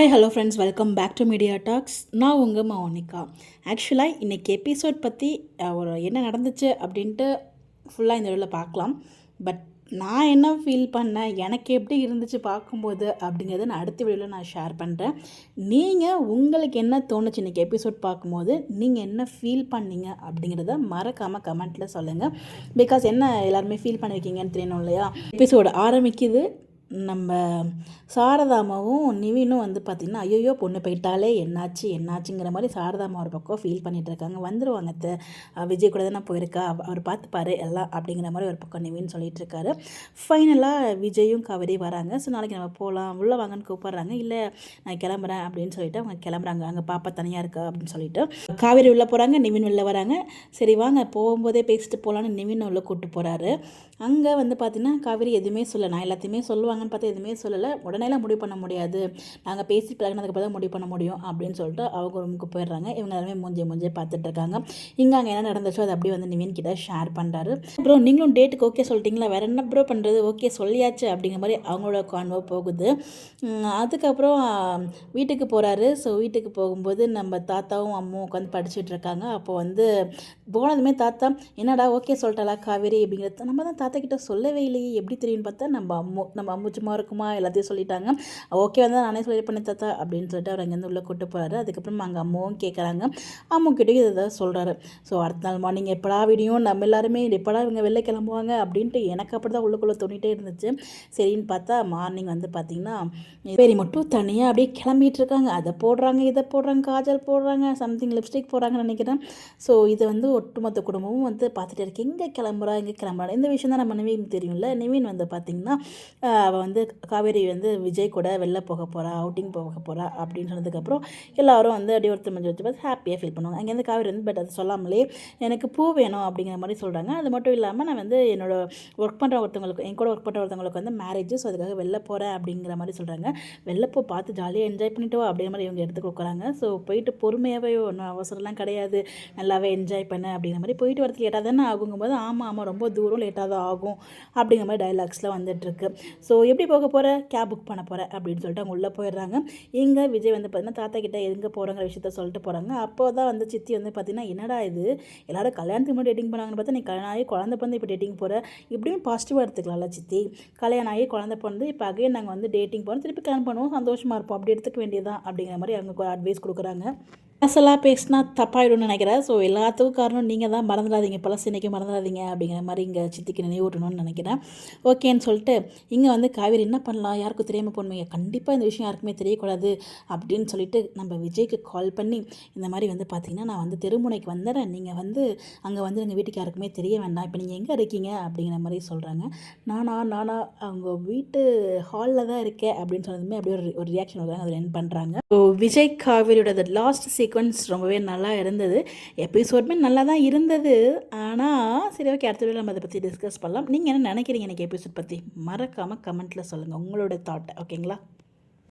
Hi hello friends, welcome back to media talks. நான் உங்கள் மௌனிகா. ஆக்சுவலாக இன்றைக்கி எபிசோட் பற்றி ஒரு என்ன நடந்துச்சு அப்படின்ட்டு ஃபுல்லாக இந்த வீடியோவில் பார்க்கலாம். பட் நான் என்ன ஃபீல் பண்ணேன், எனக்கு எப்படி இருந்துச்சு பார்க்கும்போது அப்படிங்கிறத நான் அடுத்த வீடியோவில் நான் ஷேர் பண்ணுறேன். நீங்கள் உங்களுக்கு என்ன தோணுச்சு இன்றைக்கி எபிசோட் பார்க்கும்போது, நீங்கள் என்ன ஃபீல் பண்ணீங்க அப்படிங்கிறத மறக்காமல் கமெண்ட்டில் சொல்லுங்கள். பிகாஸ் என்ன எல்லாருமே ஃபீல் பண்ணியிருக்கீங்கன்னு தெரியணும் இல்லையா. எபிசோடு ஆரம்பிக்குது, நம்ம சாரதாமாவும் நிவினும் வந்து பார்த்திங்கன்னா ஐயோ பொண்ணு போயிட்டாலே என்னாச்சுங்கிற மாதிரி சாரதாமா ஒரு பக்கம் ஃபீல் பண்ணிகிட்ருக்காங்க. வந்துடுவாங்க விஜய் கூட தான் போயிருக்கா, அவர் பார்த்துப்பாரு எல்லாம் அப்படிங்கிற மாதிரி ஒரு பக்கம் நிவின் சொல்லிகிட்ருக்காரு. ஃபைனலாக விஜயும் காவேரி வராங்க. ஸோ நாளைக்கு நம்ம போகலாம், உள்ளே வாங்கன்னு கூப்பிட்றாங்க. இல்லை நான் கிளம்புறேன் அப்படின்னு சொல்லிட்டு அவங்க கிளம்புறாங்க. அங்கே பாப்பா தனியாக இருக்கா அப்படின்னு சொல்லிட்டு காவேரி உள்ளே போகிறாங்க, நிவின் உள்ளே வராங்க. சரி வாங்க போகும்போதே பேசிட்டு போகலான்னு நிவின் உள்ளே கூப்பிட்டு போகிறாரு. அங்கே வந்து பார்த்திங்கன்னா காவேரி எதுவுமே சொல்ல, நான் எல்லாத்தையுமே சொல்லுவாங்கன்னு பார்த்தா எதுவுமே சொல்லலை. உடனேலாம் முடிவு பண்ண முடியாது, நாங்கள் பேசி பழகினதுக்கப்புறம் தான் முடிவு பண்ண முடியும் அப்படின்னு சொல்லிட்டு அவங்க ரூமுக்கு போயிடுறாங்க. இவங்க எல்லாருமே மூஞ்சி பார்த்துட்டு இருக்காங்க. இங்கே அங்கே என்ன நடந்துச்சோ அதை அப்படியே வந்து நிவின் கிட்ட ஷேர் பண்ணுறாரு. ப்ரோ நீங்களும் டேட்டுக்கு ஓகே சொல்லிட்டீங்களா, வேறு என்ன ப்ரோ பண்ணுறது, ஓகே சொல்லியாச்சு அப்படிங்கிற மாதிரி அவங்களோட கான்வோ போகுது. அதுக்கப்புறம் வீட்டுக்கு போகிறாரு. ஸோ வீட்டுக்கு போகும்போது நம்ம தாத்தாவும் அம்மாவும் உட்காந்து படிச்சுட்டு இருக்காங்க. அப்போ வந்து போனதுமே தாத்தா என்னடா ஓகே சொல்லிட்டாளா காவேரி அப்படிங்கிறது, நம்ம தான் தாத்தா கிட்ட சொல்லவே இல்லையே, எப்படி தெரியும்னு பார்த்தா நம்ம அம்மு சும்மா இருக்குமா எல்லாத்தையும் சொல்லிட்டாங்க. ஓகே வந்து நானே சொல்லியிருப்பேன் தாத்தா அப்படின்னு சொல்லிட்டு அவர் அங்கேருந்து உள்ளே கூட்டு போகிறாரு. அதுக்கப்புறம் அங்கே அம்மாவும் கேட்குறாங்க, அம்முக்கிட்டையும் இதை தான் சொல்கிறாரு. ஸோ அடுத்த நாள் மார்னிங் எப்படா விடியும், நம்ம எல்லாருமே எப்படா இவங்க வெளில கிளம்புவாங்க அப்படின்ட்டு எனக்கு அப்படி தான் உள்ளுக்குள்ளே தோணிகிட்டே இருந்துச்சு. சரின்னு பார்த்தா மார்னிங் வந்து பார்த்திங்கன்னா பேரி மட்டும் தனியாக அப்படியே கிளம்பிட்டு இருக்காங்க. அதை போடுறாங்க, இதை போடுறாங்க, காஜல் போடுறாங்க, சம்திங் லிப்ஸ்டிக் போடுறாங்கன்னு நினைக்கிறேன். ஸோ இதை வந்து ஒட்டுமொத்த குடும்பமும் வந்து பார்த்துட்டு இருக்கு, எங்கே கிளம்புறா. இந்த விஷயம் தான் நம்ம நிவின் தெரியும்ல. நிவின் வந்து பார்த்திங்கன்னா அவள் வந்து காவேரி வந்து விஜய் கூட வெளில போக போகிறா, அவுட்டிங் போக போகிறா அப்படின்னு சொன்னதுக்கப்புறம் எல்லோரும் வந்து அப்படியே ஒருத்தர் மஞ்சள் வச்சு பார்த்து ஹாப்பியாக ஃபீல் பண்ணுவாங்க. அங்கேருந்து காவேரி வந்து பட் அது சொல்லாமலே எனக்கு பூ வேணும் அப்படிங்கிற மாதிரி சொல்கிறாங்க. அது மட்டும் இல்லாமல் நான் வந்து என்னோட ஒர்க் பண்ணுற ஒருத்தவங்களுக்கு, என் கூட ஒர்க் பண்ணுற ஒருத்தவங்களுக்கு வந்து மேரேஜ், ஸோ அதுக்காக வெளில போகிறேன் அப்படிங்கிற மாதிரி சொல்கிறாங்க. வெளில போ, பார்த்து ஜாலியாக என்ஜாய் பண்ணிட்டு வா அப்படிங்கிற மாதிரி இவங்க எடுத்து கொடுக்குறாங்க. ஸோ போயிட்டு பொறுமையாகவே ஒன்றும் அவசரம்லாம் கிடையாது, நல்லாவே என்ஜாய் பண்ண அப்படிங்கிற மாதிரி போயிட்டு வரதுக்கு லேட்டாக தானே ஆகுங்கும்போது ஆமாம் ரொம்ப தூரம் லேட்டாக தான் ஆகும் அப்படிங்கிற மாதிரி டைலாக்ஸ்லாம் வந்துட்டுருக்கு. ஸோ எப்படி போக போகிற, கேப் புக் பண்ண போகிறேன் அப்படின்னு சொல்லிட்டு அவங்க உள்ளே போயிடுறாங்க. இங்கே விஜய் வந்து பார்த்திங்கன்னா தாத்தா கிட்டே எங்கே போகிறங்கிற விஷயத்த சொல்லிட்டு போகிறாங்க. அப்போ தான் வந்து சித்தி வந்து பார்த்திங்கன்னா என்னடா இது எல்லோரும் கல்யாணத்துக்கு முன்னாடி டேட்டிங் பண்ணாங்கன்னு பார்த்தா நீ கல்யாணம் ஆகி குழந்தை பிறந்து இப்போ டேட்டிங் போகிற, இப்படியும் பாசிட்டிவாக எடுத்துக்கலாம்ல சித்தி, கல்யாணம் ஆகி குழந்தை பிறந்து இப்போ அகைன் நாங்கள் வந்து டேட்டிங் போகிறோம், திருப்பி கல்யாணம் பண்ணுவோம், சந்தோஷமாக இருப்போம், அப்படி எடுத்துக்க வேண்டியதான் அப்படிங்கிற மாதிரி அவங்க அட்வைஸ் கொடுக்குறாங்க. பழசெல்லாம் பேசினா தப்பாயிடும்னு நினைக்கிறேன். ஸோ எல்லாத்துக்கும் காரணம் நீங்கள் தான், மறந்துடாதீங்க, பழசு இன்றைக்கி மறந்துடாதீங்க அப்படிங்கிற மாதிரி இங்கே சித்திக்கு நினைவூட்டணும்னு நினைக்கிறேன். ஓகேன்னு சொல்லிட்டு இங்கே வந்து காவேரி என்ன பண்ணலாம், யாருக்கும் தெரியாமல் போகணுமே, கண்டிப்பாக இந்த விஷயம் யாருக்குமே தெரியக்கூடாது அப்படின்னு சொல்லிட்டு நம்ம விஜய்க்கு கால் பண்ணி இந்த மாதிரி வந்து பார்த்திங்கன்னா நான் வந்து தெருமுனைக்கு வந்துடுறேன், நீங்கள் வந்து அங்கே வந்து எங்கள் வீட்டுக்கு யாருக்குமே தெரிய வேண்டாம், இப்போ நீங்கள் எங்கே இருக்கீங்க அப்படிங்கிற மாதிரி சொல்கிறாங்க. நானா அவங்க வீட்டு ஹாலில் தான் இருக்கேன் அப்படின்னு சொன்னதுமே அப்படியே ஒரு ரியாக்ஷன் வருவாங்க, அதில் என் பண்ணுறாங்க. ஸோ விஜய் காவேரியோட லாஸ்ட் சீக்வன்ஸ் ரொம்பவே நல்லா இருந்தது. எபிசோடுமே நல்லா தான் இருந்தது. ஆனால் சரி ஓகே, அடுத்த வீடியோவில் நம்ம அதை பற்றி டிஸ்கஸ் பண்ணலாம். நீங்கள் என்ன நினைக்கிறீங்க எனக்கு எபிசோட் பற்றி மறக்காமல் கமெண்ட்டில் சொல்லுங்கள் உங்களோட தாட். ஓகேங்களா?